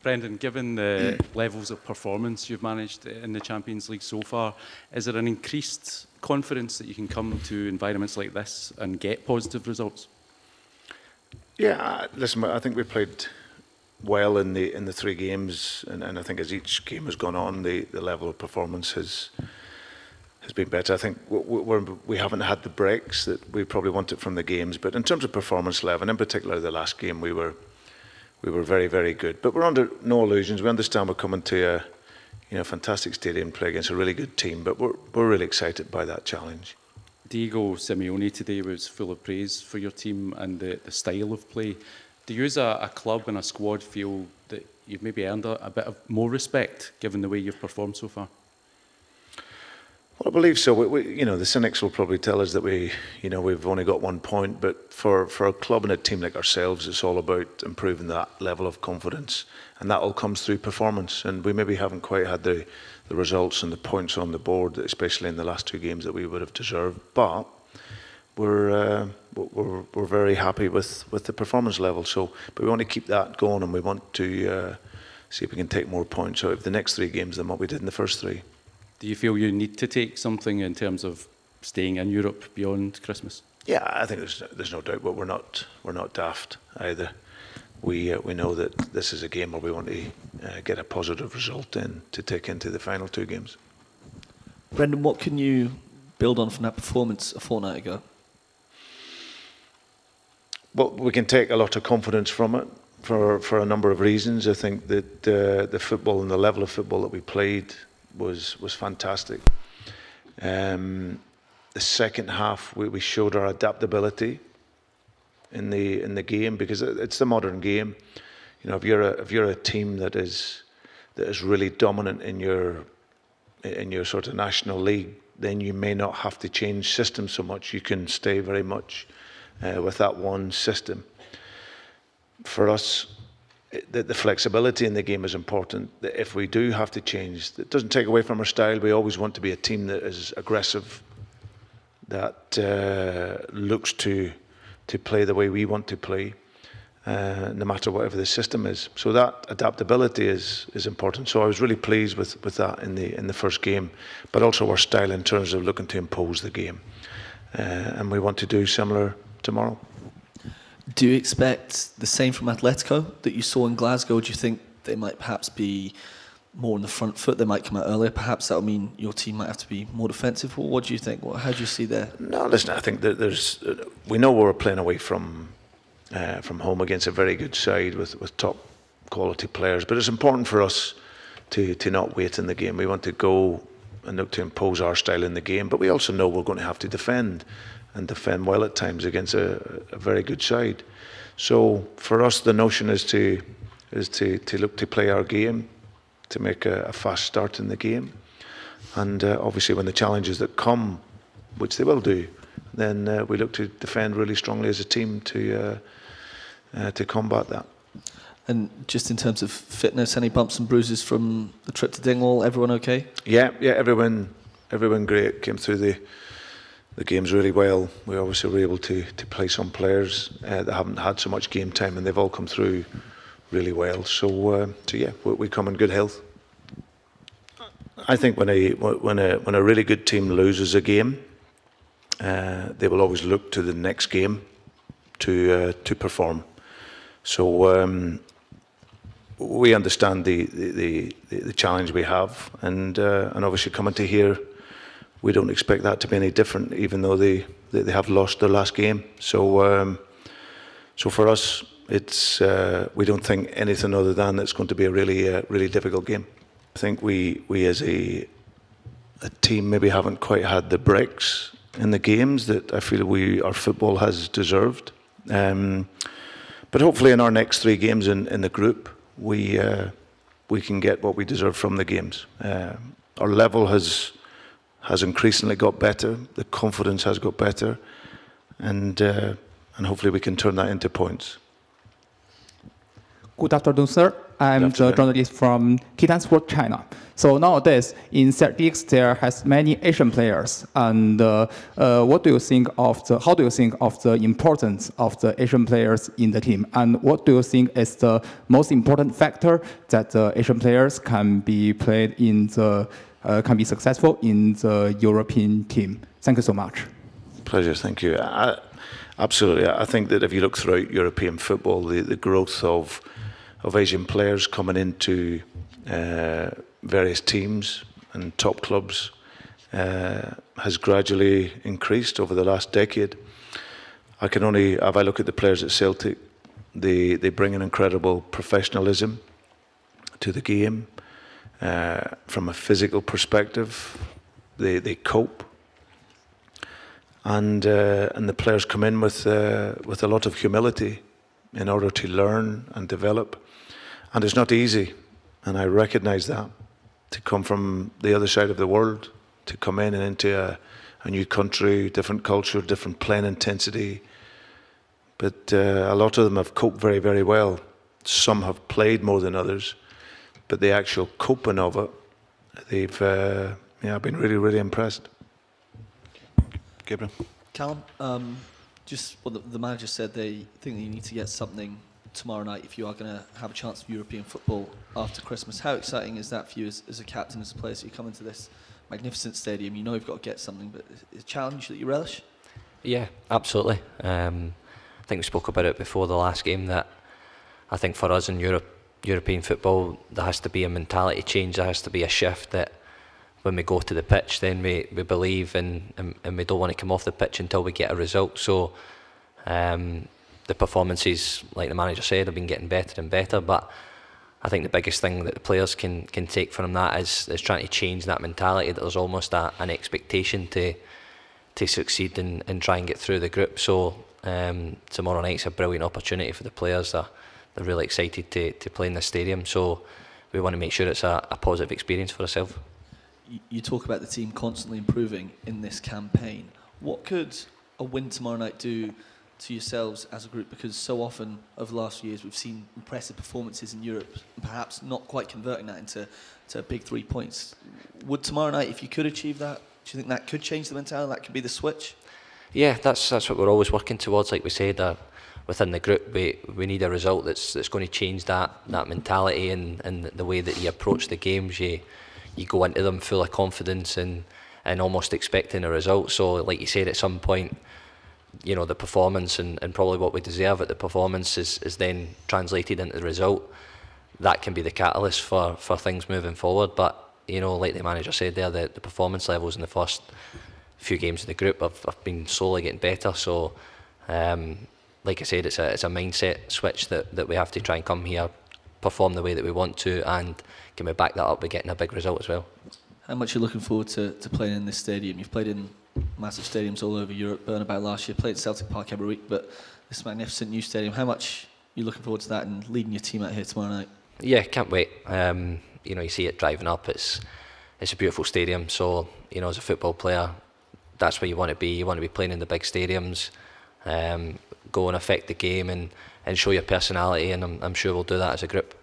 Brendan, given the levels of performance you've managed in the Champions League so far, is there an increased confidence that you can come to environments like this and get positive results? Yeah, listen, I think we played well in the 3 games, and I think as each game has gone on, the level of performance has been better. I think we haven't had the breaks that we probably wanted from the games, but in terms of performance level, and in particular the last game, we were very, very good. But we're under no illusions. We understand we're coming to a fantastic stadium, play against a really good team, but we're really excited by that challenge. Diego Simeone today was full of praise for your team and the style of play. Do you as a club and a squad feel that you've maybe earned a bit of more respect given the way you've performed so far? Well, I believe so. The cynics will probably tell us that we've only got 1 point, but for a club and a team like ourselves, it's all about improving that level of confidence, and that all comes through performance. And we maybe haven't quite had the results and the points on the board, especially in the last 2 games, that we would have deserved. But we're very happy with the performance level. But we want to keep that going, and we want to see if we can take more points out of the next 3 games than what we did in the first 3. Do you feel you need to take something in terms of staying in Europe beyond Christmas? Yeah, I think there's no doubt, but we're not daft either. We know that this is a game where we want to get a positive result in to take into the final 2 games. Brendan, what can you build on from that performance a fortnight ago? Well, we can take a lot of confidence from it for a number of reasons. I think that the football and the level of football that we played was fantastic. The second half, we showed our adaptability in the game, because it's the modern game. If you're a team that is really dominant in your sort of national league, then you may not have to change systems so much. You can stay very much with that one system. For us, the flexibility in the game is important. That if we do have to change, it doesn't take away from our style. We always want to be a team that is aggressive, that looks to play the way we want to play, no matter whatever the system is. So that adaptability is important. So I was really pleased with that in the first game, but also our style in terms of looking to impose the game, and we want to do similar tomorrow. Do you expect the same from Atletico that you saw in Glasgow? Do you think they might perhaps be more on the front foot? They might come out earlier. Perhaps that will mean your team might have to be more defensive. What do you think? How do you see there? No, listen, I think that we know we're playing away from home against a very good side with top quality players. But it's important for us to not wait in the game. We want to go and look to impose our style in the game. But we also know we're going to have to defend, and defend well at times against a very good side. So for us, the notion is to look to play our game, to make a fast start in the game, and obviously when the challenges that come, which they will do, then we look to defend really strongly as a team to combat that. And just in terms of fitness, any bumps and bruises from the trip to Dingwall? Everyone okay? Yeah, everyone great. Came through the games really well. We obviously were able to play some players that haven't had so much game time, and they've all come through really well. So yeah, we come in good health. I think when a really good team loses a game, they will always look to the next game to perform. So we understand the challenge we have, and obviously coming to here, we don't expect that to be any different, even though they have lost their last game. So for us, it's we don't think anything other than it's going to be a really difficult game. I think we as a team maybe haven't quite had the breaks in the games that I feel our football has deserved. But hopefully in our next 3 games in the group, we can get what we deserve from the games. Our level has increasingly got better. The confidence has got better, and hopefully we can turn that into points. Good afternoon, sir. I'm the journalist from Kitan Sport China. So nowadays in Celtic there has many Asian players, and what do you think of the? How do you think of the importance of the Asian players in the team? And what do you think is the most important factor that the Asian players can be played in the can be successful in the European team? Thank you so much. Pleasure, thank you. Absolutely. I think that if you look throughout European football, the growth of Asian players coming into various teams and top clubs has gradually increased over the last decade. If I look at the players at Celtic, they bring an incredible professionalism to the game. From a physical perspective, they cope. And the players come in with a lot of humility in order to learn and develop. And it's not easy, and I recognise that, to come from the other side of the world, to come in and into a new country, different culture, different playing intensity. But a lot of them have coped very, very well. Some have played more than others, but the actual coping of it, I've been really, really impressed. Gabriel? Callum, just what the manager said, they think that you need to get something tomorrow night if you are going to have a chance of European football after Christmas. How exciting is that for you as a captain, as a player? So you come into this magnificent stadium, you know you've got to get something, but is it a challenge that you relish? Yeah, absolutely. I think we spoke about it before the last game, that I think for us in European football, there has to be a mentality change, there has to be a shift, that when we go to the pitch, then we believe and we don't want to come off the pitch until we get a result. So the performances, like the manager said, have been getting better and better, but I think the biggest thing that the players can take from that is trying to change that mentality, that there's almost an expectation to succeed and try and get through the group. So tomorrow night's a brilliant opportunity for the players. They're really excited to play in the stadium, so we want to make sure it's a positive experience for ourselves. You talk about the team constantly improving in this campaign. What could a win tomorrow night do to yourselves as a group? Because so often over the last few years we've seen impressive performances in Europe, and perhaps not quite converting that into big 3 points. Would tomorrow night, if you could achieve that, do you think that could change the mentality, that could be the switch? Yeah, that's what we're always working towards. Like we said, within the group, we need a result that's going to change that mentality and the way that you approach the games. You go into them full of confidence and almost expecting a result. So, like you said, at some point, you know, the performance and probably what we deserve at the performance is then translated into the result. That can be the catalyst for things moving forward. But, you know, like the manager said there, the performance levels in the first few games of the group have been slowly getting better. So, like I said, it's a mindset switch that we have to try and come here, perform the way that we want to, and can we back that up by getting a big result as well. How much are you looking forward to playing in this stadium? You've played in massive stadiums all over Europe, Bernabeu last year, played at Celtic Park every week, but this magnificent new stadium, how much are you looking forward to that and leading your team out here tomorrow night? Yeah, can't wait. You know, you see it driving up, it's a beautiful stadium, so, you know, as a football player, that's where you want to be. You want to be playing in the big stadiums, go and affect the game and show your personality, and I'm sure we'll do that as a group.